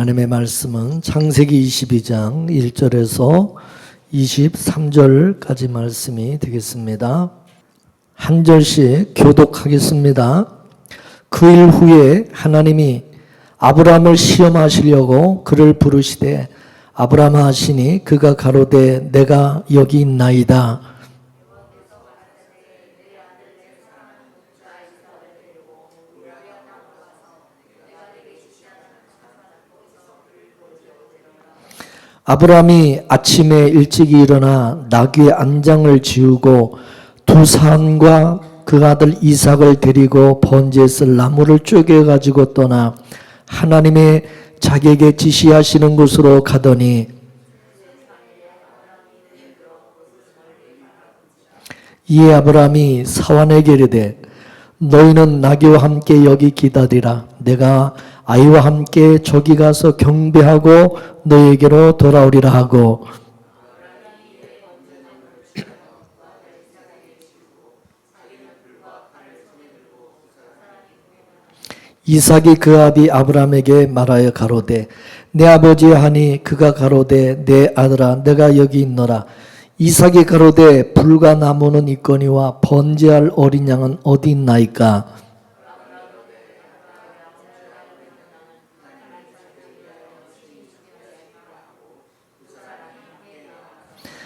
하나님의 말씀은 창세기 22장 1절에서 23절까지 말씀이 되겠습니다. 한 절씩 교독하겠습니다. 그 일 후에 하나님이 아브라함을 시험하시려고 그를 부르시되 아브라함아 하시니 그가 가로되 내가 여기 있나이다. 아브라함이 아침에 일찍 일어나 나귀의 안장을 지우고 두 산과 그 아들 이삭을 데리고 번제에 쓸 나무를 쪼개가지고 떠나 하나님의 자기에게 지시하시는 곳으로 가더니 이에 아브라함이 사환에게 이르되 너희는 나귀와 함께 여기 기다리라. 내가 아이와 함께 저기 가서 경배하고 너희에게로 돌아오리라 하고 이삭이 그 아비 아브라함에게 말하여 가로되 내 아버지 하니 그가 가로되 내 아들아 내가 여기 있노라. 이삭이 가로되 불과 나무는 있거니와 번제할 어린 양은 어디 있나이까.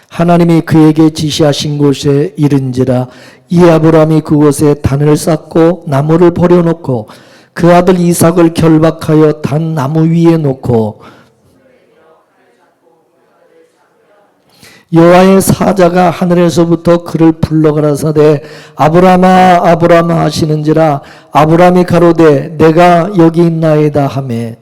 하나님이 그에게 지시하신 곳에 이른지라. 이 아브라함이 그곳에 단을 쌓고 나무를 버려놓고 그 아들 이삭을 결박하여 단 나무 위에 놓고 여호와의 사자가 하늘에서부터 그를 불러 가라사대 아브라함아 아브라함아 하시는지라. 아브라함이 가로되 내가 여기 있나이다 하매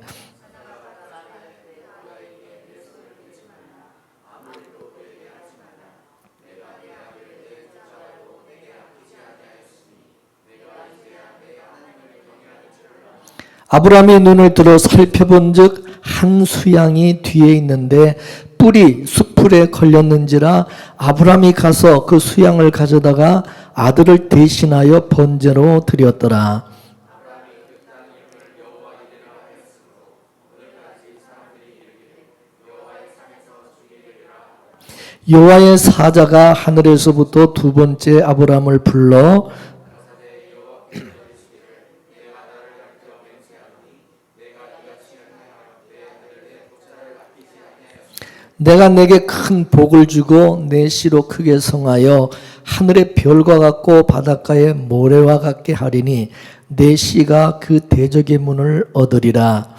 아브라함이 눈을 들어 살펴본즉 한 수양이 뒤에 있는데 뿔이 숯불에 걸렸는지라. 아브라함이 가서 그 수양을 가져다가 아들을 대신하여 번제로 드렸더라. 여호와의 사자가 하늘에서부터 두 번째 아브라함을 불러 내가 내게 큰 복을 주고 내 씨로 크게 성하여 하늘의 별과 같고 바닷가의 모래와 같게 하리니 내 씨가 그 대적의 문을 얻으리라.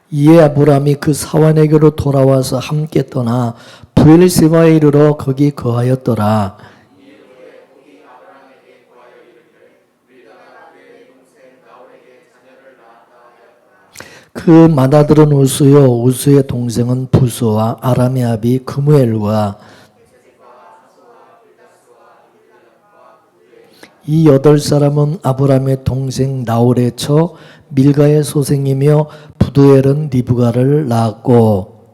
이에 아브라함이 그 사환에게로 돌아와서 함께 떠나 브엘세바에 이르러 거기 거하였더라. 그 맏아들은 우스요 우스의 동생은 부스와 아람의 아비 그무엘과 이 8사람은 아브라함의 동생 나홀의 처 밀가의 소생이며 부두엘은 리브가를 낳았고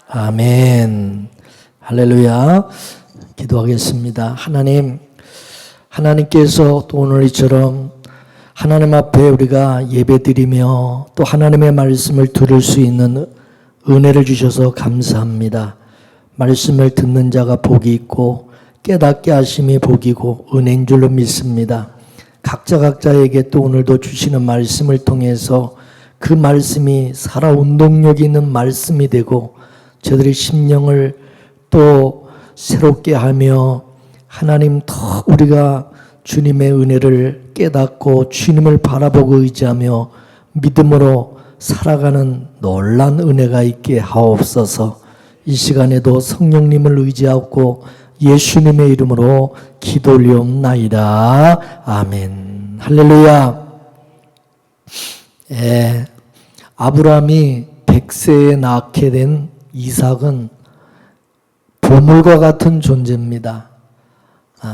아멘. 할렐루야. 기도하겠습니다. 하나님께서 또 오늘 이처럼 하나님 앞에 우리가 예배드리며 또 하나님의 말씀을 들을 수 있는 은혜를 주셔서 감사합니다. 말씀을 듣는 자가 복이 있고 깨닫게 하심이 복이고 은혜인 줄로 믿습니다. 각자에게 또 오늘도 주시는 말씀을 통해서 그 말씀이 살아 운동력 있는 말씀이 되고 저들의 심령을 또 새롭게 하며 하나님 더 우리가 주님의 은혜를 깨닫고 주님을 바라보고 의지하며 믿음으로 살아가는 놀란 은혜가 있게 하옵소서. 이 시간에도 성령님을 의지하고 예수님의 이름으로 기도 올리옵나이다. 아멘. 할렐루야. 아브라함이 100세에 낳게 된 이삭은 보물과 같은 존재입니다.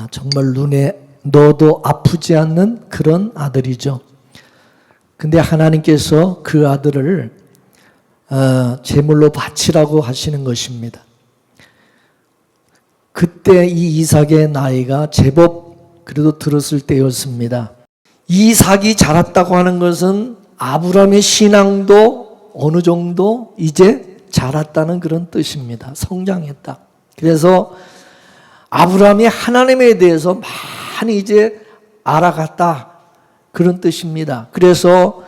정말 눈에 넣어도 아프지 않는 그런 아들이죠. 근데 하나님께서 그 아들을 제물로 바치라고 하시는 것입니다. 그때 이 이삭의 나이가 제법 그래도 들었을 때였습니다. 이삭이 자랐다고 하는 것은 아브라함의 신앙도 어느 정도 이제 자랐다는 그런 뜻입니다. 성장했다. 그래서 아브라함이 하나님에 대해서 많이 이제 알아갔다. 그런 뜻입니다. 그래서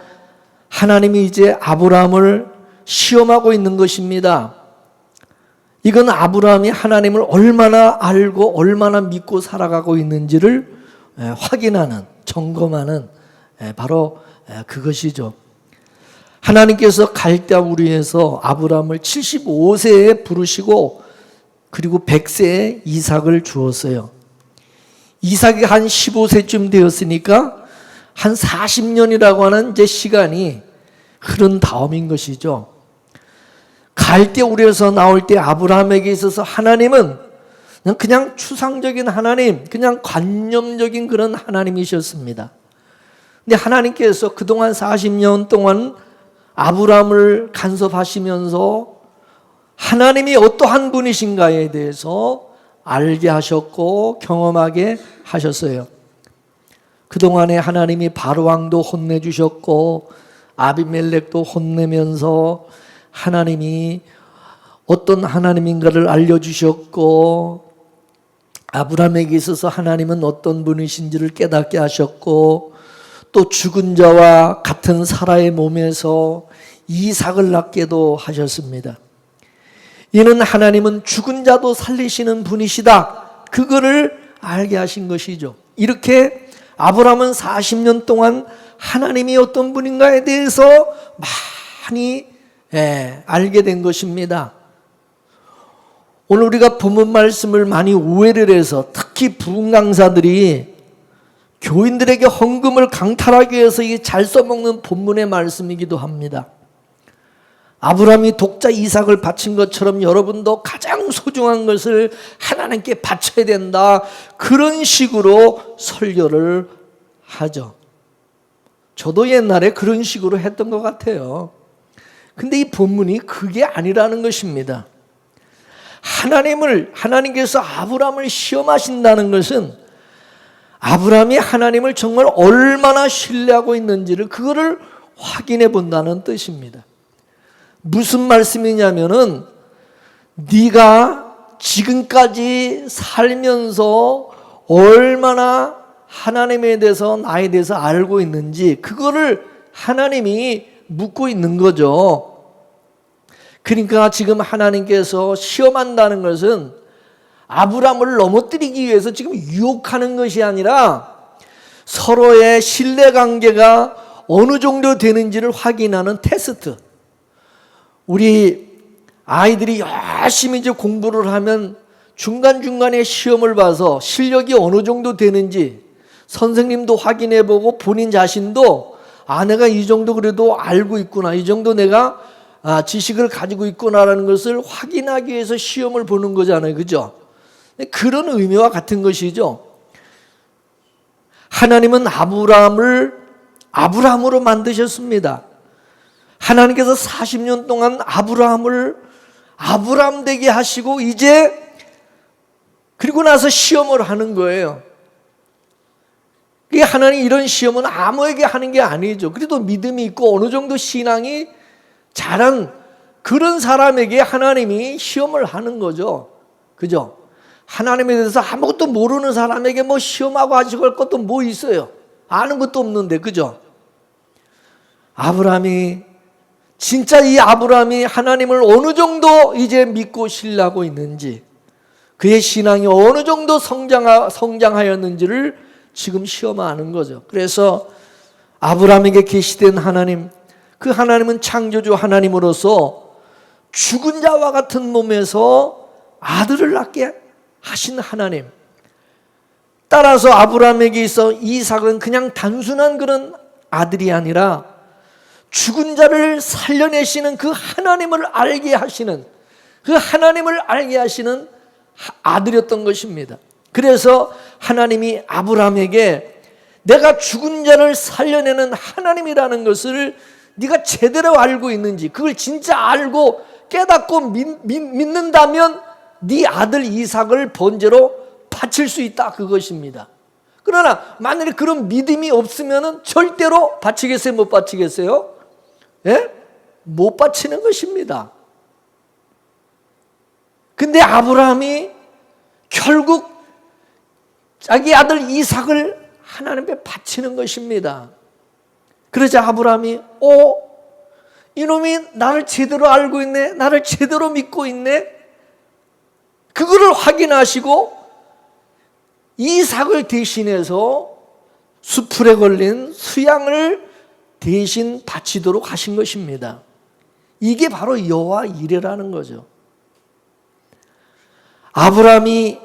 하나님이 이제 아브라함을 시험하고 있는 것입니다. 이건 아브라함이 하나님을 얼마나 알고 얼마나 믿고 살아가고 있는지를 확인하는, 점검하는 바로 그것이죠. 하나님께서 갈대아 우리에서 아브라함을 75세에 부르시고 그리고 100세에 이삭을 주었어요. 이삭이 한 15세쯤 되었으니까 한 40년이라고 하는 이제 시간이 흐른 다음인 것이죠. 갈대아 우리에서 나올 때 아브라함에게 있어서 하나님은 그냥 추상적인 하나님, 그냥 관념적인 그런 하나님이셨습니다. 근데 하나님께서 그동안 40년 동안 아브라함을 간섭하시면서 하나님이 어떠한 분이신가에 대해서 알게 하셨고 경험하게 하셨어요. 그동안에 하나님이 바로왕도 혼내주셨고 아비멜렉도 혼내면서 하나님이 어떤 하나님인가를 알려주셨고 아브라함에게 있어서 하나님은 어떤 분이신지를 깨닫게 하셨고 또 죽은 자와 같은 사라의 몸에서 이삭을 낳게도 하셨습니다. 이는 하나님은 죽은 자도 살리시는 분이시다. 그거를 알게 하신 것이죠. 이렇게 아브라함은 40년 동안 하나님이 어떤 분인가에 대해서 많이 알게 된 것입니다. 오늘 우리가 본문 말씀을 많이 오해를 해서 특히 부흥 강사들이 교인들에게 헌금을 강탈하기 위해서 이 잘 써먹는 본문의 말씀이기도 합니다. 아브라함이 독자 이삭을 바친 것처럼 여러분도 가장 소중한 것을 하나님께 바쳐야 된다. 그런 식으로 설교를 하죠. 저도 옛날에 그런 식으로 했던 것 같아요. 근데 이 본문이 그게 아니라는 것입니다. 하나님께서 아브라함을 시험하신다는 것은 아브라함이 하나님을 정말 얼마나 신뢰하고 있는지를 그거를 확인해 본다는 뜻입니다. 무슨 말씀이냐면은 네가 지금까지 살면서 얼마나 하나님에 대해서 나에 대해서 알고 있는지 그거를 하나님이 묻고 있는 거죠. 그러니까 지금 하나님께서 시험한다는 것은 아브라함을 넘어뜨리기 위해서 지금 유혹하는 것이 아니라 서로의 신뢰관계가 어느 정도 되는지를 확인하는 테스트. 우리 아이들이 열심히 이제 공부를 하면 중간중간에 시험을 봐서 실력이 어느 정도 되는지 선생님도 확인해보고 본인 자신도 내가 이 정도 그래도 알고 있구나, 이 정도 내가 지식을 가지고 있구나라는 것을 확인하기 위해서 시험을 보는 거잖아요. 그죠? 그런 의미와 같은 것이죠. 하나님은 아브라함으로 만드셨습니다. 하나님께서 40년 동안 아브라함을 아브라함 되게 하시고 이제 그리고 나서 시험을 하는 거예요. 하나님 이런 시험은 아무에게 하는 게 아니죠. 그래도 믿음이 있고 어느 정도 신앙이 잘한 그런 사람에게 하나님이 시험을 하는 거죠. 그죠? 하나님에 대해서 아무것도 모르는 사람에게 뭐 시험하고 하시고 할 것도 뭐 있어요? 아는 것도 없는데, 그죠? 진짜 이 아브라함이 하나님을 어느 정도 이제 믿고 신뢰하고 있는지, 그의 신앙이 어느 정도 성장하였는지를 지금 시험하는 거죠. 그래서 아브라함에게 계시된 하나님, 그 하나님은 창조주 하나님으로서 죽은 자와 같은 몸에서 아들을 낳게 하신 하나님. 따라서 아브라함에게 있어 이삭은 그냥 단순한 그런 아들이 아니라 죽은 자를 살려내시는 그 하나님을 알게 하시는 아들이었던 것입니다. 그래서 하나님이 아브라함에게 내가 죽은 자를 살려내는 하나님이라는 것을 네가 제대로 알고 있는지, 그걸 진짜 알고 깨닫고 믿는다면 네 아들 이삭을 번제로 바칠 수 있다, 그것입니다. 그러나 만약에 그런 믿음이 없으면 절대로 바치겠어요, 못 바치겠어요? 예? 못 바치는 것입니다. 근데 아브라함이 결국 자기 아들 이삭을 하나님 앞에 바치는 것입니다. 그러자 아브라함이 이놈이 나를 제대로 알고 있네, 나를 제대로 믿고 있네, 그거를 확인하시고 이삭을 대신해서 수풀에 걸린 수양을 대신 바치도록 하신 것입니다. 이게 바로 여호와 이레라는 거죠. 아브라함이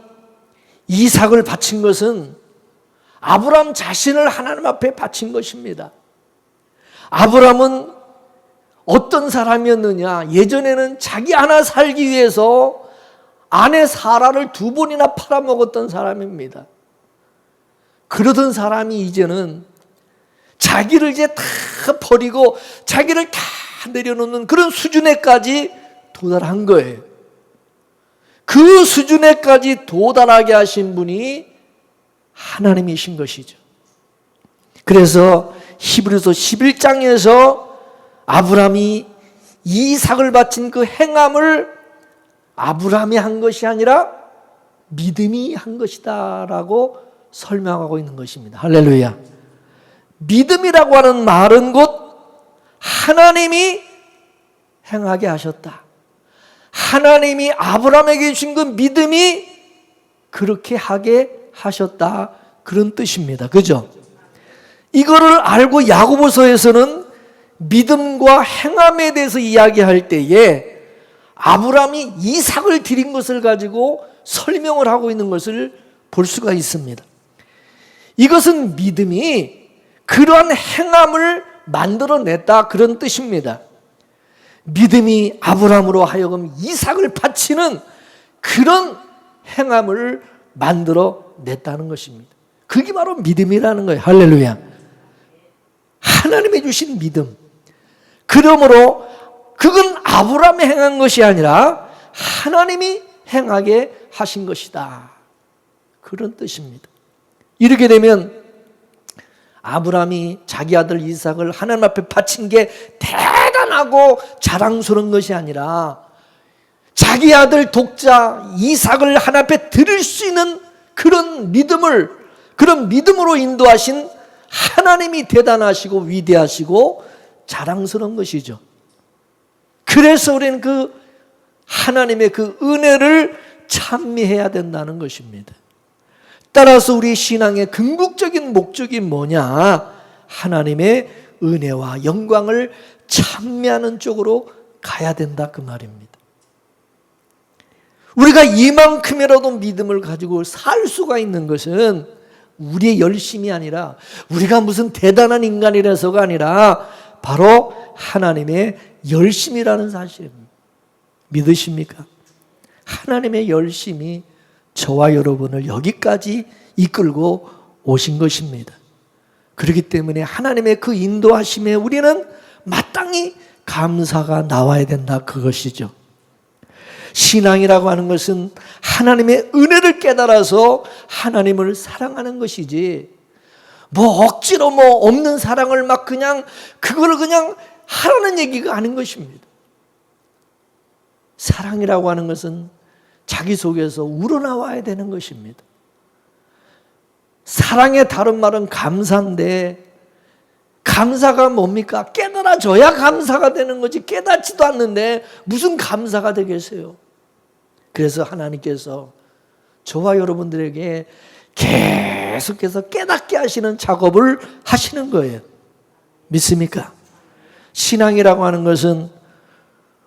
이삭을 바친 것은 아브라함 자신을 하나님 앞에 바친 것입니다. 아브라함은 어떤 사람이었느냐? 예전에는 자기 하나 살기 위해서 아내 사라를 2번이나 팔아먹었던 사람입니다. 그러던 사람이 이제는 자기를 이제 다 버리고 자기를 다 내려놓는 그런 수준에까지 도달한 거예요. 그 수준에까지 도달하게 하신 분이 하나님이신 것이죠. 그래서 히브리서 11장에서 아브라함이 이삭을 바친 그 행함을 아브라함이 한 것이 아니라 믿음이 한 것이다 라고 설명하고 있는 것입니다. 할렐루야. 믿음이라고 하는 말은 곧 하나님이 행하게 하셨다. 하나님이 아브라함에게 주신 그 믿음이 그렇게 하게 하셨다, 그런 뜻입니다. 그죠? 이거를 알고 야고보서에서는 믿음과 행함에 대해서 이야기할 때에 아브라함이 이삭을 드린 것을 가지고 설명을 하고 있는 것을 볼 수가 있습니다. 이것은 믿음이 그러한 행함을 만들어냈다, 그런 뜻입니다. 믿음이 아브라함으로 하여금 이삭을 바치는 그런 행함을 만들어냈다는 것입니다. 그게 바로 믿음이라는 거예요. 할렐루야. 하나님이 주신 믿음. 그러므로 그건 아브라함이 행한 것이 아니라 하나님이 행하게 하신 것이다, 그런 뜻입니다. 이렇게 되면 아브라함이 자기 아들 이삭을 하나님 앞에 바친 게 대단하고 자랑스러운 것이 아니라 자기 아들 독자 이삭을 하나님 앞에 드릴 수 있는 그런 믿음으로 인도하신 하나님이 대단하시고 위대하시고 자랑스러운 것이죠. 그래서 우리는 그 하나님의 그 은혜를 찬미해야 된다는 것입니다. 따라서 우리 신앙의 궁극적인 목적이 뭐냐? 하나님의 은혜와 영광을 찬미하는 쪽으로 가야 된다, 그 말입니다. 우리가 이만큼이라도 믿음을 가지고 살 수가 있는 것은 우리의 열심이 아니라, 우리가 무슨 대단한 인간이라서가 아니라 바로 하나님의 열심이라는 사실입니다. 믿으십니까? 하나님의 열심이 저와 여러분을 여기까지 이끌고 오신 것입니다. 그렇기 때문에 하나님의 그 인도하심에 우리는 마땅히 감사가 나와야 된다, 그것이죠. 신앙이라고 하는 것은 하나님의 은혜를 깨달아서 하나님을 사랑하는 것이지, 억지로 없는 사랑을 그걸 그냥 하라는 얘기가 아닌 것입니다. 사랑이라고 하는 것은 자기 속에서 우러나와야 되는 것입니다. 사랑의 다른 말은 감사인데, 감사가 뭡니까? 깨달아져야 감사가 되는 거지, 깨닫지도 않는데 무슨 감사가 되겠어요? 그래서 하나님께서 저와 여러분들에게 계속해서 깨닫게 하시는 작업을 하시는 거예요. 믿습니까? 신앙이라고 하는 것은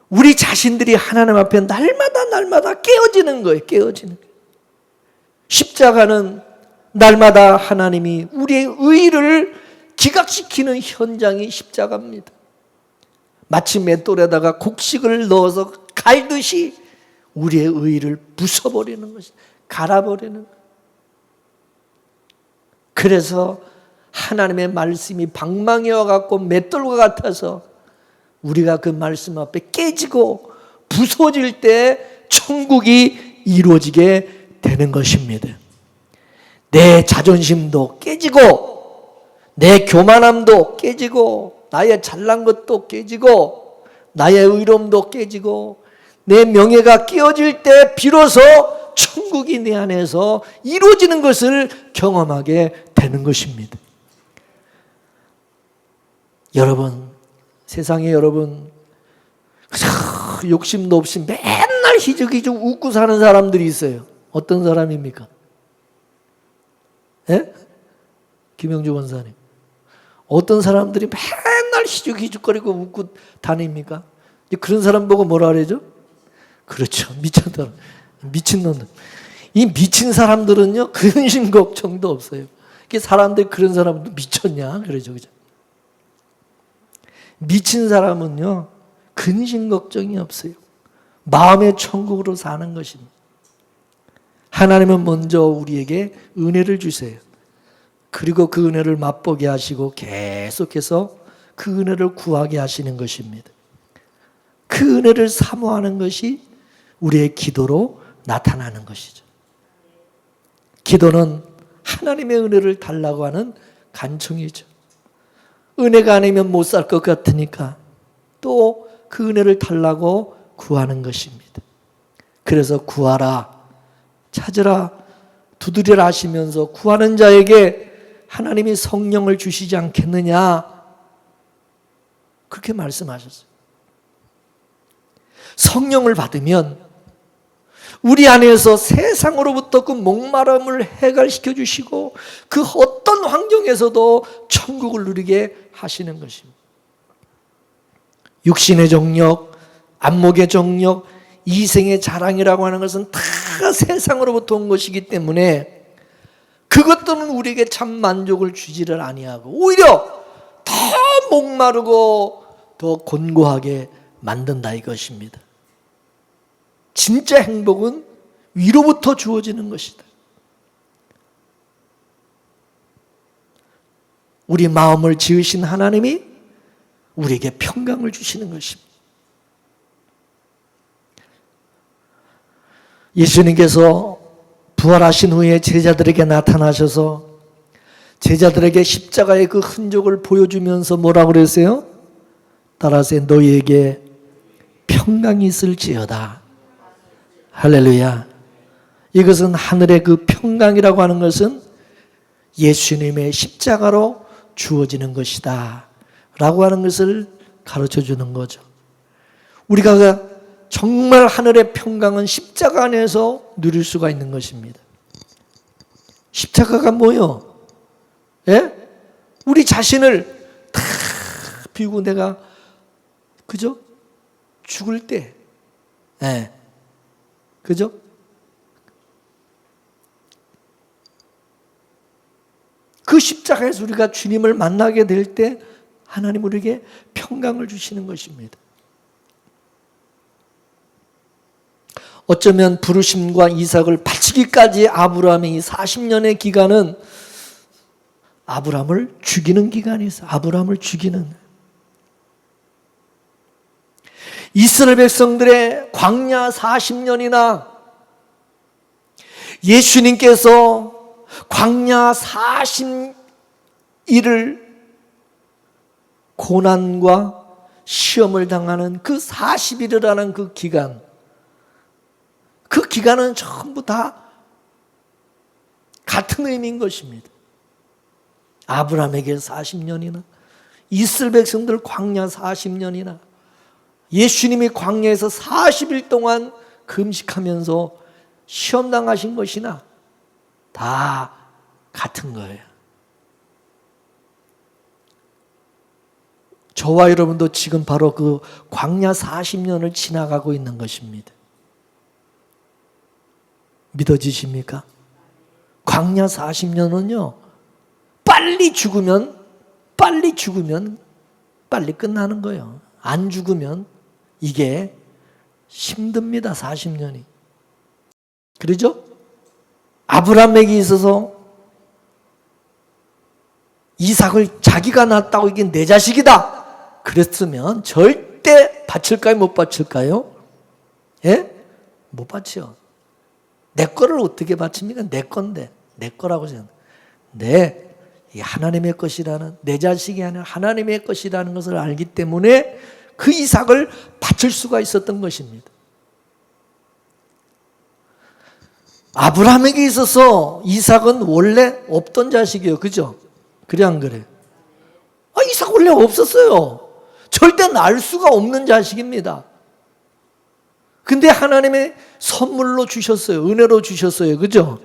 우리 자신들이 하나님 앞에 날마다 깨어지는 거예요. 깨어지는 거예요. 십자가는 날마다 하나님이 우리의 의를 기각시키는 현장이 십자가입니다. 마치 맷돌에다가 곡식을 넣어서 갈듯이 우리의 의를 부숴버리는 것이, 갈아버리는 것. 그래서 하나님의 말씀이 방망이와 같고 맷돌과 같아서 우리가 그 말씀 앞에 깨지고 부서질 때 천국이 이루어지게 되는 것입니다. 내 자존심도 깨지고 내 교만함도 깨지고 나의 잘난 것도 깨지고 나의 의로움도 깨지고 내 명예가 깨어질 때 비로소 천국이 내 안에서 이루어지는 것을 경험하게 되는 것입니다. 여러분, 세상에 여러분 욕심도 없이 맨날 희죽희죽 웃고 사는 사람들이 있어요. 어떤 사람입니까? 예? 김영주 원사님. 어떤 사람들이 맨날 희죽희죽거리고 웃고 다닙니까? 그런 사람 보고 뭐라 그러죠? 그렇죠. 미쳤다. 미친놈들. 이 미친 사람들은요, 근심 걱정도 없어요. 사람들이 그런 사람도 미쳤냐? 그러죠. 그죠? 미친 사람은요, 근심 걱정이 없어요. 마음의 천국으로 사는 것입니다. 하나님은 먼저 우리에게 은혜를 주세요. 그리고 그 은혜를 맛보게 하시고 계속해서 그 은혜를 구하게 하시는 것입니다. 그 은혜를 사모하는 것이 우리의 기도로 나타나는 것이죠. 기도는 하나님의 은혜를 달라고 하는 간청이죠. 은혜가 아니면 못 살 것 같으니까 또 그 은혜를 달라고 구하는 것입니다. 그래서 구하라, 찾으라, 두드리라 하시면서 구하는 자에게 하나님이 성령을 주시지 않겠느냐, 그렇게 말씀하셨어요. 성령을 받으면 우리 안에서 세상으로부터 그 목마름을 해결시켜 주시고 그 어떤 환경에서도 천국을 누리게 하시는 것입니다. 육신의 정력, 안목의 정력, 이생의 자랑이라고 하는 것은 다 세상으로부터 온 것이기 때문에 그것들은 우리에게 참 만족을 주지를 아니하고 오히려 더 목마르고 더 곤고하게 만든다 이것입니다. 진짜 행복은 위로부터 주어지는 것이다. 우리 마음을 지으신 하나님이 우리에게 평강을 주시는 것입니다. 예수님께서 부활하신 후에 제자들에게 나타나셔서 제자들에게 십자가의 그 흔적을 보여주면서 뭐라고 그랬어요? 따라서 너희에게 평강이 있을지어다. 할렐루야. 이것은 하늘의 그 평강이라고 하는 것은 예수님의 십자가로 주어지는 것이다 라고 하는 것을 가르쳐 주는 거죠. 우리가 정말 하늘의 평강은 십자가 안에서 누릴 수가 있는 것입니다. 십자가가 뭐요? 예? 우리 자신을 다 비우고 내가 그죠? 죽을 때, 예. 그죠? 그 십자가에서 우리가 주님을 만나게 될 때 하나님 우리에게 평강을 주시는 것입니다. 어쩌면 부르심과 이삭을 바치기까지 아브라함의 이 40년의 기간은 아브라함을 죽이는 기간이 있어요. 아브라함을 죽이는. 이스라엘 백성들의 광야 40년이나 예수님께서 광야 40일을 고난과 시험을 당하는 그 40일이라는 그 기간, 그 기간은 전부 다 같은 의미인 것입니다. 아브라함에게 40년이나 이스라엘 백성들 광야 40년이나 예수님이 광야에서 40일 동안 금식하면서 시험당하신 것이나 다 같은 거예요. 저와 여러분도 지금 바로 그 광야 40년을 지나가고 있는 것입니다. 믿어지십니까? 광야 40년은요, 빨리 죽으면 빨리 끝나는 거예요. 안 죽으면 이게 힘듭니다, 40년이. 그러죠? 아브라함에게 있어서 이삭을 자기가 낳았다고 이게 내 자식이다 그랬으면 절대 바칠까요? 못 바칠까요? 예? 못 바치요. 내 거를 어떻게 바칩니까? 내 건데. 내 거라고 생각합니다. 네, 이 하나님의 것이라는, 내 자식이 아니라 하나님의 것이라는 것을 알기 때문에 그 이삭을 바칠 수가 있었던 것입니다. 아브라함에게 있어서 이삭은 원래 없던 자식이에요. 그죠? 그래 안 그래? 이삭 원래 없었어요. 절대 낳을 수가 없는 자식입니다. 근데 하나님의 선물로 주셨어요. 은혜로 주셨어요. 그죠?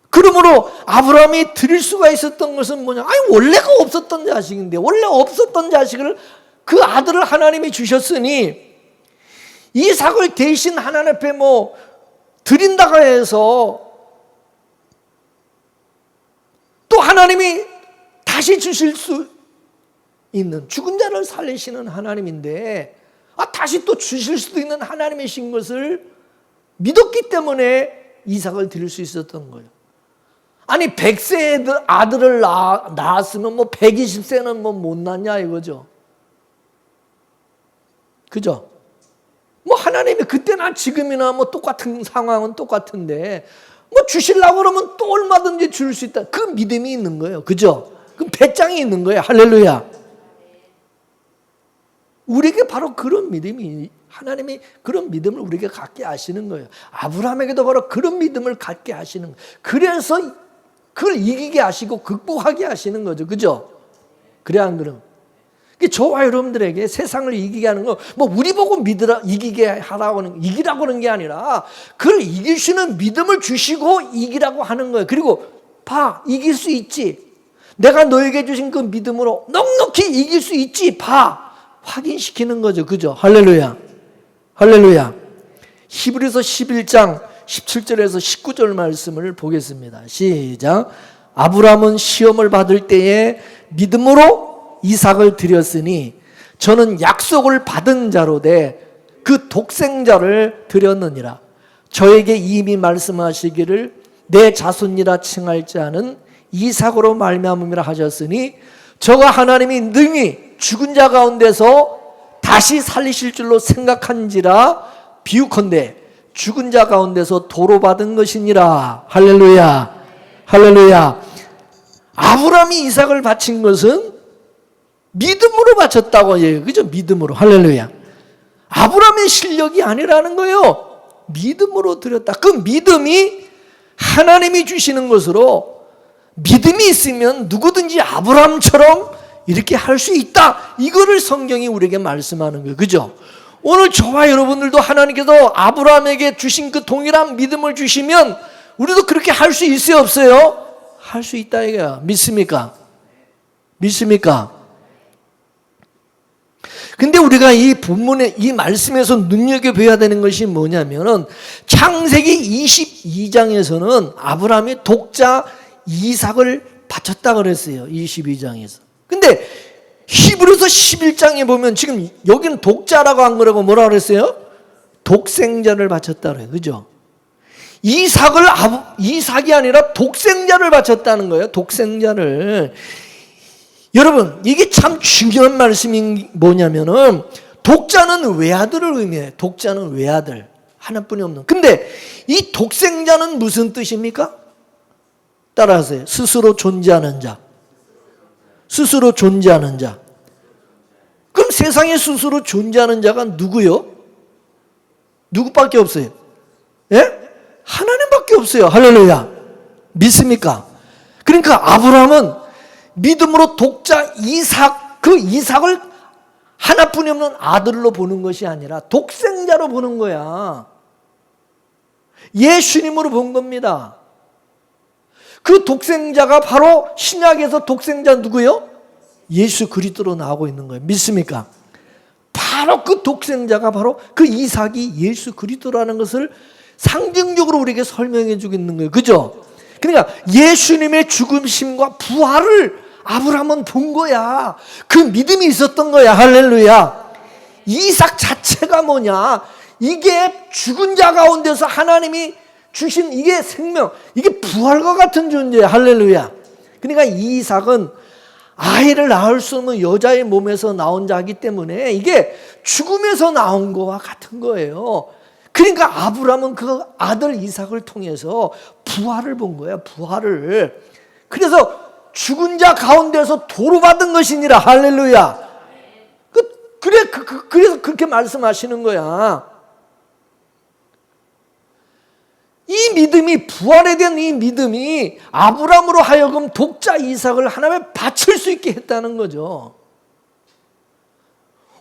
그러므로 아브라함이 드릴 수가 있었던 것은 뭐냐? 원래가 없었던 자식인데, 원래 없었던 자식을, 그 아들을 하나님이 주셨으니 이삭을 대신 하나님 앞에 드린다고 해서 또 하나님이 다시 주실 수 있는, 죽은 자를 살리시는 하나님인데 다시 또 주실 수도 있는 하나님이신 것을 믿었기 때문에 이삭을 드릴 수 있었던 거예요. 아니 100세의 아들을 낳았으면 120세는 못 낳냐 이거죠. 그죠? 하나님이 그때나 지금이나 똑같은 상황은 똑같은데 주시려고 그러면 또 얼마든지 줄 수 있다. 그 믿음이 있는 거예요. 그죠? 그 배짱이 있는 거예요. 할렐루야. 우리에게 바로 그런 믿음이, 하나님이 그런 믿음을 우리에게 갖게 하시는 거예요. 아브라함에게도 바로 그런 믿음을 갖게 하시는 거예요. 그래서 그걸 이기게 하시고 극복하게 하시는 거죠. 그죠? 그래 안 그럼? 저와 여러분들에게 세상을 이기게 하는 거, 우리 보고 이기게 하라고 하는, 이기라고 하는 게 아니라 그걸 이길 수 있는 믿음을 주시고 이기라고 하는 거예요. 그리고 이길 수 있지. 내가 너에게 주신 그 믿음으로 넉넉히 이길 수 있지. 확인시키는 거죠. 그죠? 할렐루야. 할렐루야. 히브리서 11장 17절에서 19절 말씀을 보겠습니다. 시작. 아브라함은 시험을 받을 때에 믿음으로 이삭을 드렸으니 저는 약속을 받은 자로 돼 그 독생자를 드렸느니라. 저에게 이미 말씀하시기를 내 자손이라 칭할 자는 이삭으로 말미암음이라 하셨으니 저가 하나님이 능히 죽은 자 가운데서 다시 살리실 줄로 생각한지라 비유컨대 죽은 자 가운데서 도로 받은 것이니라. 할렐루야. 할렐루야. 아브라함이 이삭을 바친 것은 믿음으로 바쳤다고 해요. 그죠? 믿음으로. 할렐루야. 아브라함의 실력이 아니라는 거예요. 믿음으로 드렸다. 그 믿음이 하나님이 주시는 것으로, 믿음이 있으면 누구든지 아브라함처럼 이렇게 할 수 있다. 이거를 성경이 우리에게 말씀하는 거예요. 그죠? 오늘 저와 여러분들도 하나님께서 아브라함에게 주신 그 동일한 믿음을 주시면 우리도 그렇게 할 수 있어요? 없어요? 할 수 있다 이거야. 믿습니까? 믿습니까? 근데 우리가 이 본문의 이 말씀에서 눈여겨봐야 되는 것이 뭐냐면은 창세기 22장에서는 아브라함이 독자 이삭을 바쳤다 그랬어요. 22장에서. 근데 히브리서 11장에 보면 지금 여기는 독자라고 한 거라고 뭐라 그랬어요? 독생자를 바쳤다 그래요. 그죠? 이삭이 아니라 독생자를 바쳤다는 거예요. 독생자를. 여러분, 이게 참 중요한 말씀이 뭐냐면은 독자는 외아들을 의미해요. 독자는 외아들. 하나뿐이 없는. 근데 이 독생자는 무슨 뜻입니까? 따라하세요. 스스로 존재하는 자. 스스로 존재하는 자. 그럼 세상에 스스로 존재하는 자가 누구요? 누구밖에 없어요? 예? 하나님밖에 없어요. 할렐루야. 믿습니까? 그러니까 아브라함은 믿음으로 독자 이삭, 그 이삭을 하나뿐이 없는 아들로 보는 것이 아니라 독생자로 보는 거야. 예수님으로 본 겁니다. 그 독생자가 바로 신약에서 독생자 누구요? 예수 그리스도로 나오고 있는 거예요. 믿습니까? 바로 그 독생자가 바로 그 이삭이 예수 그리스도라는 것을 상징적으로 우리에게 설명해 주고 있는 거예요. 그죠? 그러니까 예수님의 죽으심과 부활을 아브라함은 본 거야. 그 믿음이 있었던 거야. 할렐루야. 이삭 자체가 뭐냐? 이게 죽은 자 가운데서 하나님이 주신 이게 생명, 이게 부활과 같은 존재야. 할렐루야. 그러니까 이삭은 아이를 낳을 수 없는 여자의 몸에서 나온 자이기 때문에 이게 죽음에서 나온 거와 같은 거예요. 그러니까 아브라함은 그 아들 이삭을 통해서 부활을 본 거야, 부활을. 그래서 죽은 자 가운데서 도로받은 것이니라. 할렐루야. 그래서 그렇게 말씀하시는 거야. 이 믿음이, 부활에 대한 이 믿음이 아브라함으로 하여금 독자 이삭을 하나님에 바칠 수 있게 했다는 거죠.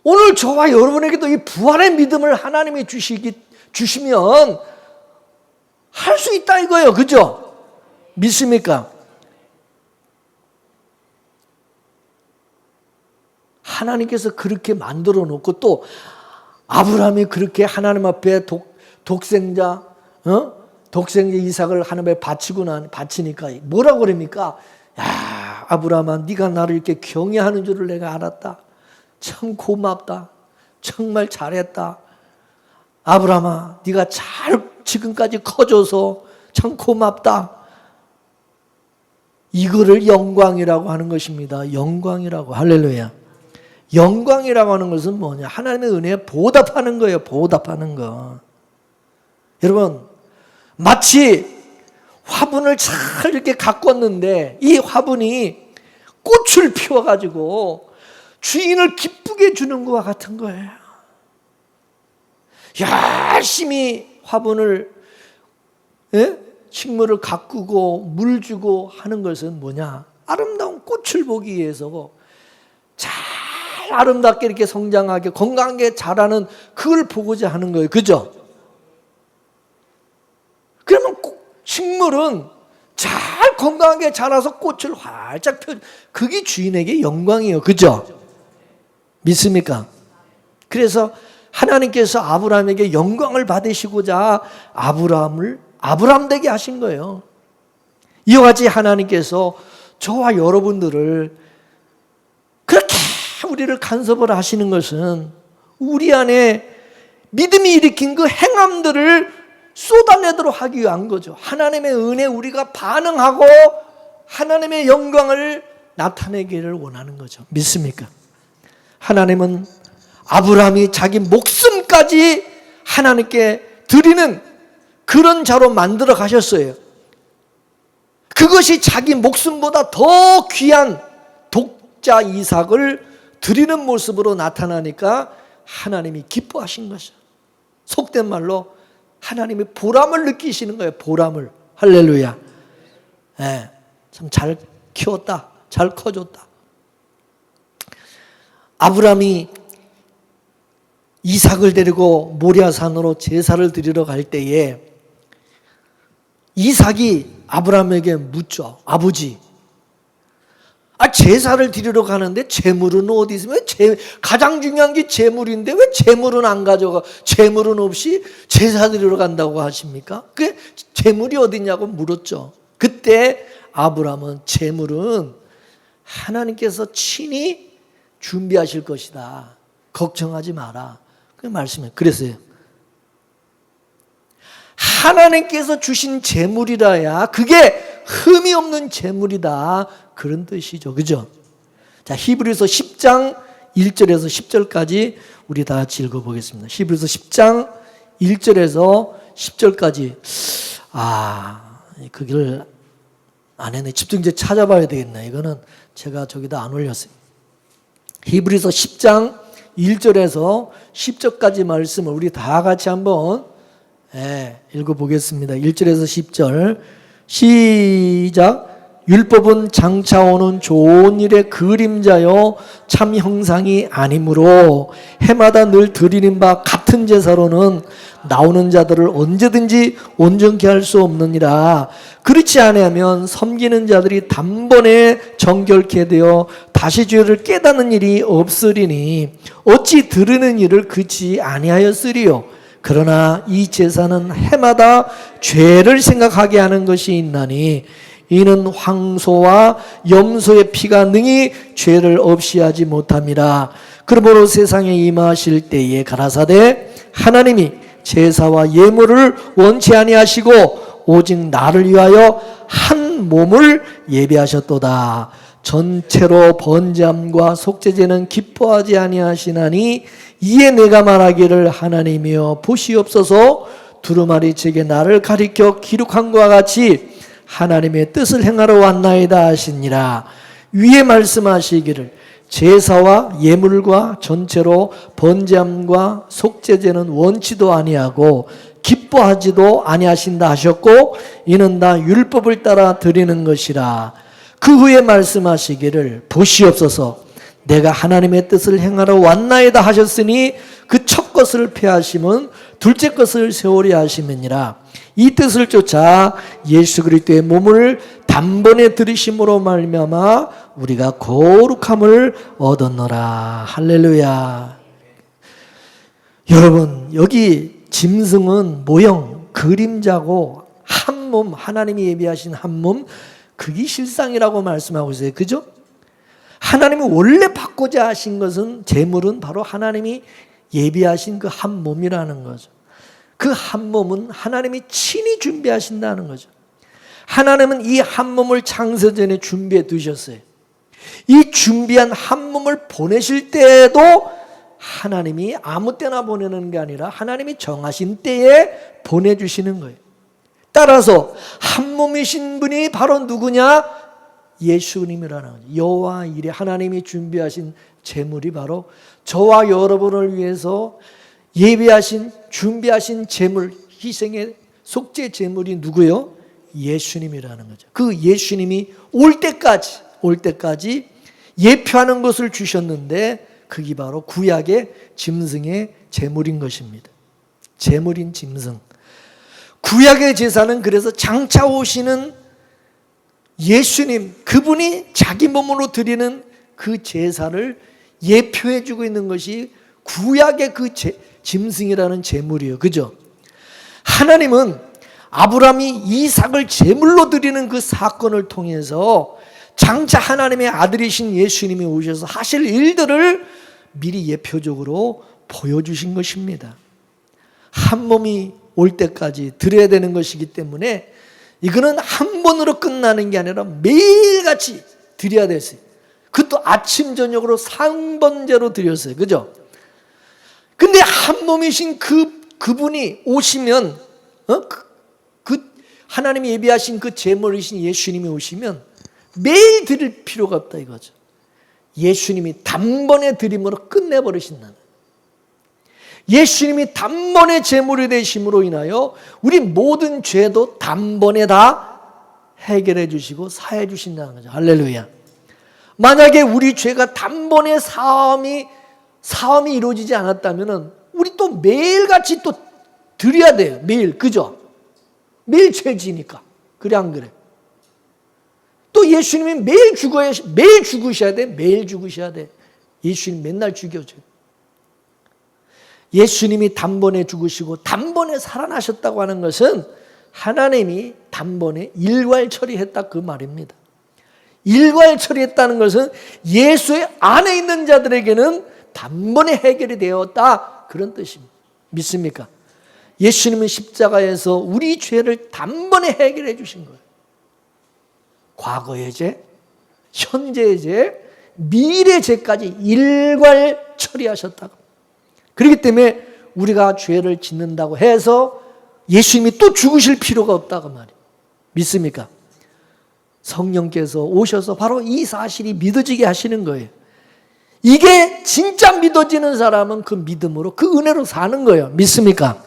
오늘 저와 여러분에게도 이 부활의 믿음을 하나님이 주시면 할 수 있다 이거예요. 그죠? 믿습니까? 하나님께서 그렇게 만들어 놓고 또 아브라함이 그렇게 하나님 앞에 독생자 이삭을 하나님에 바치니까 뭐라고 그럽니까? 야, 아브라함아, 네가 나를 이렇게 경외하는 줄을 내가 알았다. 참 고맙다. 정말 잘했다. 아브라함아, 네가 잘 지금까지 커져서 참 고맙다. 이거를 영광이라고 하는 것입니다. 영광이라고. 할렐루야. 영광이라고 하는 것은 뭐냐? 하나님의 은혜에 보답하는 거예요. 보답하는 거. 여러분, 마치 화분을 잘 이렇게 가꿨는데 이 화분이 꽃을 피워가지고 주인을 기쁘게 주는 것과 같은 거예요. 열심히 화분을, 식물을 가꾸고 물 주고 하는 것은 뭐냐? 아름다운 꽃을 보기 위해서 잘 아름답게 이렇게 성장하게 건강하게 자라는 그걸 보고자 하는 거예요. 그죠? 그러면 식물은 잘 건강하게 자라서 꽃을 활짝 펴, 그게 주인에게 영광이에요. 그죠? 믿습니까? 그래서 하나님께서 아브라함에게 영광을 받으시고자 아브라함 되게 하신 거예요. 이와 같이 하나님께서 저와 여러분들을 그렇게 우리를 간섭을 하시는 것은 우리 안에 믿음이 일으킨 그 행함들을 쏟아내도록 하기 위한 거죠. 하나님의 은혜에 우리가 반응하고 하나님의 영광을 나타내기를 원하는 거죠. 믿습니까? 하나님은 아브라함이 자기 목숨까지 하나님께 드리는 그런 자로 만들어 가셨어요. 그것이 자기 목숨보다 더 귀한 독자 이삭을 드리는 모습으로 나타나니까 하나님이 기뻐하신 것이죠. 속된 말로 하나님이 보람을 느끼시는 거예요. 보람을. 할렐루야. 참 잘 키웠다. 잘 커졌다. 아브라함이 이삭을 데리고 모리아산으로 제사를 드리러 갈 때에 이삭이 아브라함에게 묻죠. 아버지, 제사를 드리러 가는데 재물은 어디 있으면 가장 중요한 게 재물인데 왜 재물은 안 가져가? 재물은 없이 제사 드리러 간다고 하십니까? 그 재물이 어디냐고 물었죠. 그때 아브라함은 재물은 하나님께서 친히 준비하실 것이다. 걱정하지 마라. 그 말씀에 그랬어요. 하나님께서 주신 재물이라야 그게 흠이 없는 재물이다. 그런 뜻이죠. 그죠? 자, 히브리서 10장 1절에서 10절까지 우리 다 같이 읽어보겠습니다. 히브리서 10장 1절에서 10절까지. 그 길을 안 했네. 집중제 찾아봐야 되겠네. 이거는 제가 저기다 안 올렸어요. 히브리서 10장 1절에서 10절까지 말씀을 우리 다 같이 한번 읽어보겠습니다. 1절에서 10절 시작. 율법은 장차 오는 좋은 일의 그림자요 참 형상이 아니므로 해마다 늘 드리는 바 같은 제사로는 나오는 자들을 언제든지 온전케 할 수 없느니라. 그렇지 아니하면 섬기는 자들이 단번에 정결케 되어 다시 죄를 깨닫는 일이 없으리니 어찌 들으는 일을 그치 아니하였으리요. 그러나 이 제사는 해마다 죄를 생각하게 하는 것이 있나니 이는 황소와 염소의 피가 능히 죄를 없이 하지 못함이라. 그러므로 세상에 임하실 때에 가라사대 하나님이 제사와 예물을 원치 아니하시고 오직 나를 위하여 한 몸을 예비하셨도다. 전체로 번제함과 속죄제는 기뻐하지 아니하시나니 이에 내가 말하기를 하나님이여 보시옵소서 두루마리 책에 나를 가리켜 기록한 것과 같이 하나님의 뜻을 행하러 왔나이다 하시니라. 위에 말씀하시기를 제사와 예물과 전체로 번제함과 속죄제는 원치도 아니하고 기뻐하지도 아니하신다 하셨고 이는 다 율법을 따라 드리는 것이라. 그 후에 말씀하시기를 보시옵소서 내가 하나님의 뜻을 행하러 왔나이다 하셨으니 그 첫 것을 폐하심은 둘째 것을 세우려 하심이니라. 이 뜻을 쫓아 예수 그리스도의 몸을 단번에 들이심으로 말미암아 우리가 거룩함을 얻었노라. 할렐루야. 여러분 여기 짐승은 모형, 그림자고 한 몸, 하나님이 예비하신 한 몸, 그게 실상이라고 말씀하고 있어요. 그죠? 하나님이 원래 받고자 하신 것은 제물은 바로 하나님이 예비하신 그 한 몸이라는 거죠. 그 한 몸은 하나님이 친히 준비하신다는 거죠. 하나님은 이 한 몸을 창세전에 준비해 두셨어요. 이 준비한 한 몸을 보내실 때에도 하나님이 아무 때나 보내는 게 아니라 하나님이 정하신 때에 보내주시는 거예요. 따라서 한 몸이신 분이 바로 누구냐? 예수님이라는 거죠. 여호와 이레 하나님이 준비하신 제물이 바로 저와 여러분을 위해서 예비하신 준비하신 제물, 희생의 속죄 제물이 누구요? 예수님이라는 거죠. 그 예수님이 올 때까지 예표하는 것을 주셨는데 그게 바로 구약의 짐승의 제물인 것입니다. 제물인 짐승. 구약의 제사는 그래서 장차 오시는 예수님, 그분이 자기 몸으로 드리는 그 제사를 예표해 주고 있는 것이 구약의 그 짐승이라는 제물이에요. 그죠? 하나님은 아브라함이 이삭을 제물로 드리는 그 사건을 통해서 장차 하나님의 아들이신 예수님이 오셔서 하실 일들을 미리 예표적으로 보여주신 것입니다. 한 몸이 올 때까지 드려야 되는 것이기 때문에 이거는 한 번으로 끝나는 게 아니라 매일같이 드려야 됐어요. 그것도 아침 저녁으로 3번제로 드렸어요. 그죠? 근데 한 몸이신 그분이 오시면 그 하나님이 예비하신 그 제물이신 예수님이 오시면 매일 드릴 필요가 없다 이거죠. 예수님이 단번에 드림으로 끝내버리신다는, 예수님이 단번에 제물이 되심으로 인하여 우리 모든 죄도 단번에 다 해결해 주시고 사해 주신다는 거죠. 할렐루야. 만약에 우리 죄가 단번에 사함이 이루어지지 않았다면 우리 또 매일같이 또 드려야 돼요. 매일. 그죠? 매일 죄 지니까. 그래 안 그래? 또 예수님이 매일 죽으셔야 돼. 매일 죽으셔야 돼. 예수님 맨날 죽여줘요. 예수님이 단번에 죽으시고 단번에 살아나셨다고 하는 것은 하나님이 단번에 일괄 처리했다 그 말입니다. 일괄 처리했다는 것은 예수의 안에 있는 자들에게는 단번에 해결이 되었다 그런 뜻입니다. 믿습니까? 예수님은 십자가에서 우리 죄를 단번에 해결해 주신 거예요. 과거의 죄, 현재의 죄, 미래의 죄까지 일괄 처리하셨다고. 그렇기 때문에 우리가 죄를 짓는다고 해서 예수님이 또 죽으실 필요가 없다고 말이에요. 믿습니까? 성령께서 오셔서 바로 이 사실이 믿어지게 하시는 거예요. 이게 진짜 믿어지는 사람은 그 믿음으로 그 은혜로 사는 거예요. 믿습니까?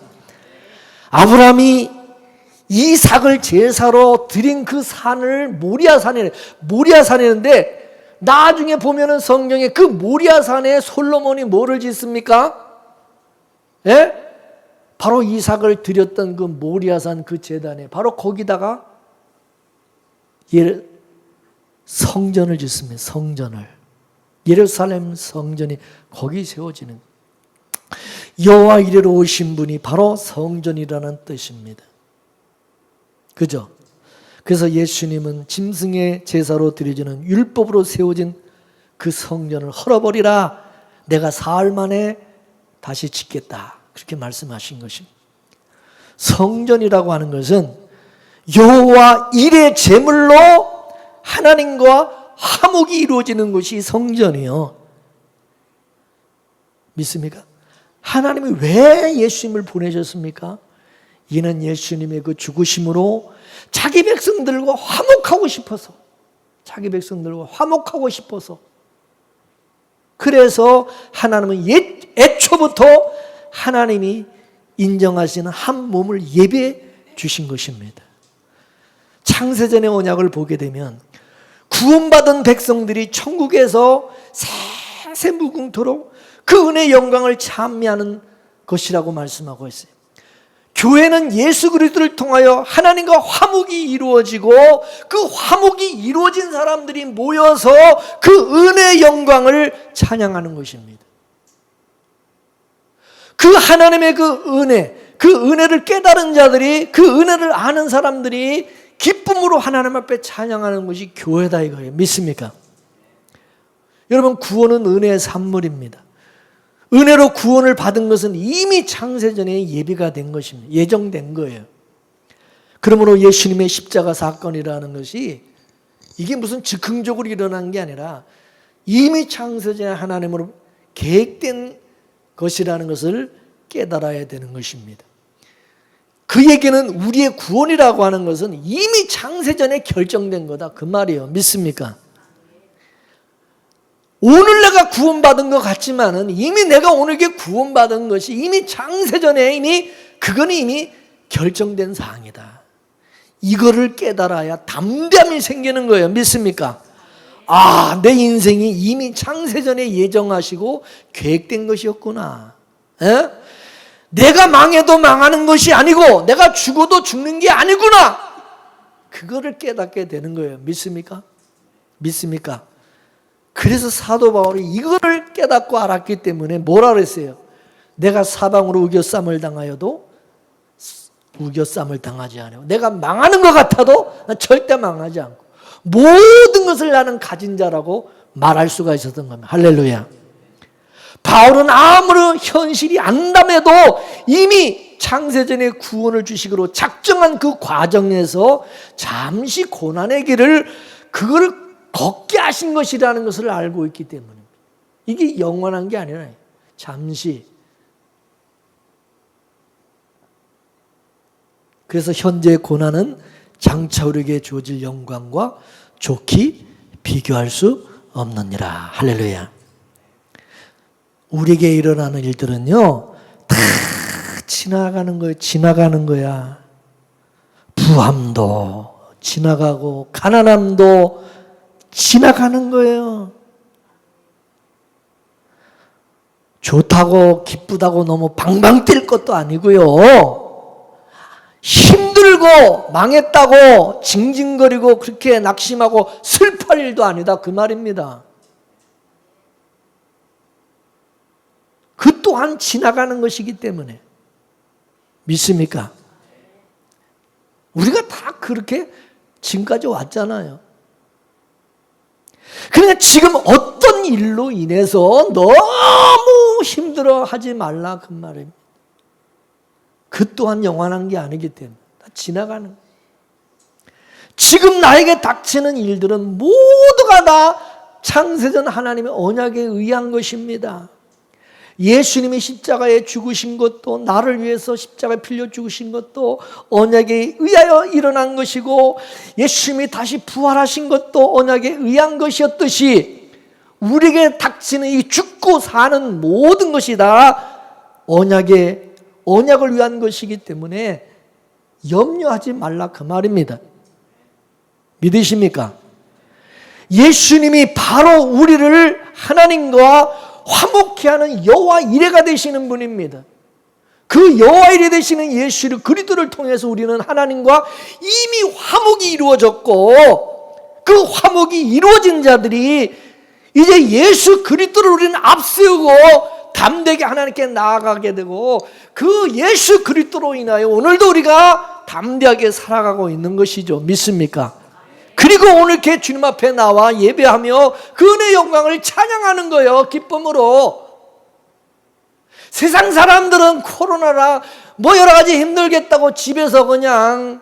아브라함이 이삭을 제사로 드린 그 산을 모리아산이는데 나중에 보면은 성경에 그 모리아산에 솔로몬이 뭐를 짓습니까? 예? 바로 이삭을 드렸던 그 모리아산 그 제단에 바로 거기다가 성전을 짓습니다. 성전을. 예루살렘 성전이 거기 세워지는, 여호와 이레로 오신 분이 바로 성전이라는 뜻입니다. 그죠? 그래서 예수님은 짐승의 제사로 드려지는 율법으로 세워진 그 성전을 헐어버리라, 내가 사흘 만에 다시 짓겠다, 그렇게 말씀하신 것입니다. 성전이라고 하는 것은 여호와 일의 제물로 하나님과 화목이 이루어지는 곳이 성전이요. 믿습니까? 하나님이 왜 예수님을 보내셨습니까? 이는 예수님의 그 죽으심으로 자기 백성들과 화목하고 싶어서, 자기 백성들과 화목하고 싶어서, 그래서 하나님은 애초부터 하나님이 인정하시는 한 몸을 예배해 주신 것입니다. 창세전의 언약을 보게 되면 구원받은 백성들이 천국에서 세세무궁토록 그 은혜의 영광을 찬미하는 것이라고 말씀하고 있어요. 교회는 예수 그리스도를 통하여 하나님과 화목이 이루어지고 그 화목이 이루어진 사람들이 모여서 그 은혜의 영광을 찬양하는 것입니다. 그 하나님의 그 은혜를 깨달은 자들이, 그 은혜를 아는 사람들이 기쁨으로 하나님 앞에 찬양하는 것이 교회다 이거예요. 믿습니까? 여러분, 구원은 은혜의 산물입니다. 은혜로 구원을 받은 것은 이미 창세전에 예비가 된 것입니다. 예정된 거예요. 그러므로 예수님의 십자가 사건이라는 것이 이게 무슨 즉흥적으로 일어난 게 아니라 이미 창세전에 하나님으로 계획된 것이라는 것을 깨달아야 되는 것입니다. 그 얘기는 우리의 구원이라고 하는 것은 이미 창세전에 결정된 거다 그 말이에요. 믿습니까? 오늘 내가 구원받은 것 같지만은 이미 내가 오늘 구원받은 것이 이미 창세전에 그건 이미 결정된 사항이다. 이거를 깨달아야 담대함이 생기는 거예요. 믿습니까? 아, 내 인생이 이미 창세전에 예정하시고 계획된 것이었구나. 에? 내가 망해도 망하는 것이 아니고 내가 죽어도 죽는 게 아니구나. 그거를 깨닫게 되는 거예요. 믿습니까? 믿습니까? 그래서 사도 바울이 이거를 깨닫고 알았기 때문에 뭐라 그랬어요? 내가 사방으로 우겨쌈을 당하여도 우겨쌈을 당하지 않아요. 내가 망하는 것 같아도 난 절대 망하지 않고 모든 것을 나는 가진 자라고 말할 수가 있었던 겁니다. 할렐루야. 바울은 아무런 현실이 안담해도 이미 창세전에 구원을 주시기로 작정한 그 과정에서 잠시 고난의 길을 그거를 걷게 하신 것이라는 것을 알고 있기 때문입니다. 이게 영원한 게 아니라 잠시. 그래서 현재의 고난은 장차 우리에게 주어질 영광과 좋게 비교할 수 없느니라. 할렐루야. 우리에게 일어나는 일들은요 다 지나가는 거예요. 지나가는 거야. 부함도 지나가고 가난함도 지나가는 거예요. 좋다고 기쁘다고 너무 방방 뛸 것도 아니고요. 힘들고 망했다고 징징거리고 그렇게 낙심하고 슬퍼할 일도 아니다 그 말입니다. 그 또한 지나가는 것이기 때문에. 믿습니까? 우리가 다 그렇게 지금까지 왔잖아요. 그러니까 지금 어떤 일로 인해서 너무 힘들어하지 말라 그 말입니다. 그 또한 영원한 게 아니기 때문에 다 지나가는 거예요. 지금 나에게 닥치는 일들은 모두가 다 창세전 하나님의 언약에 의한 것입니다. 예수님이 십자가에 죽으신 것도 나를 위해서 십자가에 필려 죽으신 것도 언약에 의하여 일어난 것이고 예수님이 다시 부활하신 것도 언약에 의한 것이었듯이 우리에게 닥치는 이 죽고 사는 모든 것이 다 언약을 위한 것이기 때문에 염려하지 말라 그 말입니다. 믿으십니까? 예수님이 바로 우리를 하나님과 화목케 하는 여호와 이레가 되시는 분입니다. 그 여호와 이레 되시는 예수 그리스도를 통해서 우리는 하나님과 이미 화목이 이루어졌고 그 화목이 이루어진 자들이 이제 예수 그리스도를 우리는 앞세우고 담대하게 하나님께 나아가게 되고 그 예수 그리스도로 인하여 오늘도 우리가 담대하게 살아가고 있는 것이죠. 믿습니까? 그리고 오늘 이렇게 주님 앞에 나와 예배하며 그 은혜의 영광을 찬양하는 거예요. 기쁨으로. 세상 사람들은 코로나라 뭐 여러 가지 힘들겠다고 집에서 그냥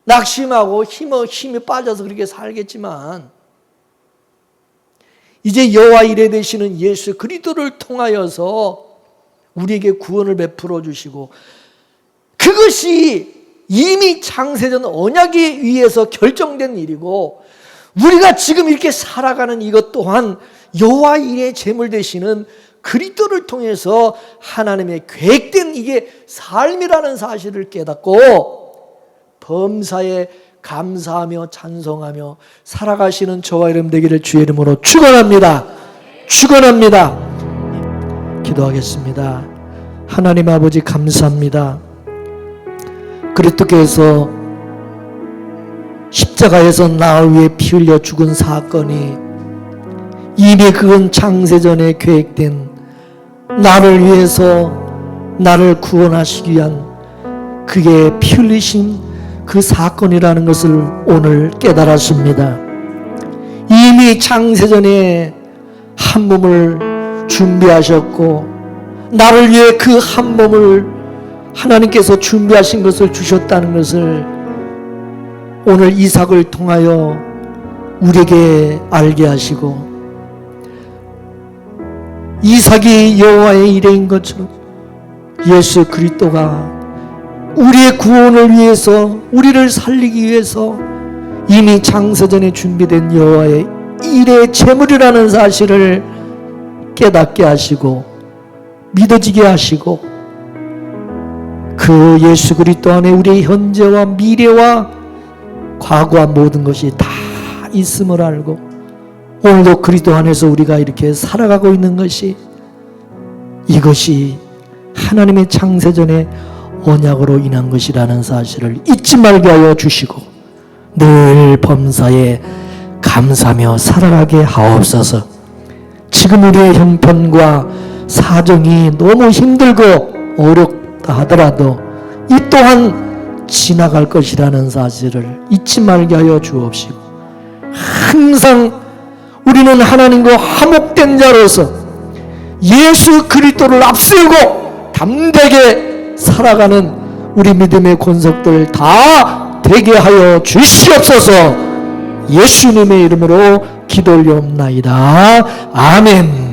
낙심하고 힘이 빠져서 그렇게 살겠지만 이제 여호와 이레 되시는 예수 그리스도를 통하여서 우리에게 구원을 베풀어 주시고, 그것이 이미 창세전 언약에 의해서 결정된 일이고, 우리가 지금 이렇게 살아가는 이것 또한 여호와 이레 제물 되시는 그리스도를 통해서 하나님의 계획된 이게 삶이라는 사실을 깨닫고 범사에 감사하며 찬송하며 살아가시는 저와 여러분 되기를 주의 이름으로 축원합니다. 축원합니다. 기도하겠습니다. 하나님 아버지 감사합니다. 그리스도께서 십자가에서 나 위해 피 흘려 죽은 사건이 이미 그건 창세전에 계획된 나를 위해서 나를 구원하시기 위한 그게 피 흘리신 그 사건이라는 것을 오늘 깨달았습니다. 이미 창세전에 한 몸을 준비하셨고 나를 위해 그 한 몸을 하나님께서 준비하신 것을 주셨다는 것을 오늘 이삭을 통하여 우리에게 알게 하시고, 이삭이 여호와의 이레인 것처럼 예수 그리스도가 우리의 구원을 위해서, 우리를 살리기 위해서 이미 창세전에 준비된 여호와의 이레 제물이라는 사실을 깨닫게 하시고 믿어지게 하시고, 그 예수 그리스도 안에 우리의 현재와 미래와 과거와 모든 것이 다 있음을 알고 오늘도 그리스도 안에서 우리가 이렇게 살아가고 있는 것이, 이것이 하나님의 창세전에 언약으로 인한 것이라는 사실을 잊지 말게 하여 주시고 늘 범사에 감사하며 살아가게 하옵소서. 지금 우리의 형편과 사정이 너무 힘들고 어렵다 하더라도 이 또한 지나갈 것이라는 사실을 잊지 말게 하여 주옵시고, 항상 우리는 하나님과 화목된 자로서 예수 그리스도를 앞세우고 담대하게 살아가는 우리 믿음의 권속들 다 되게 하여 주시옵소서. 예수님의 이름으로 기도 올려옵나이다. 아멘.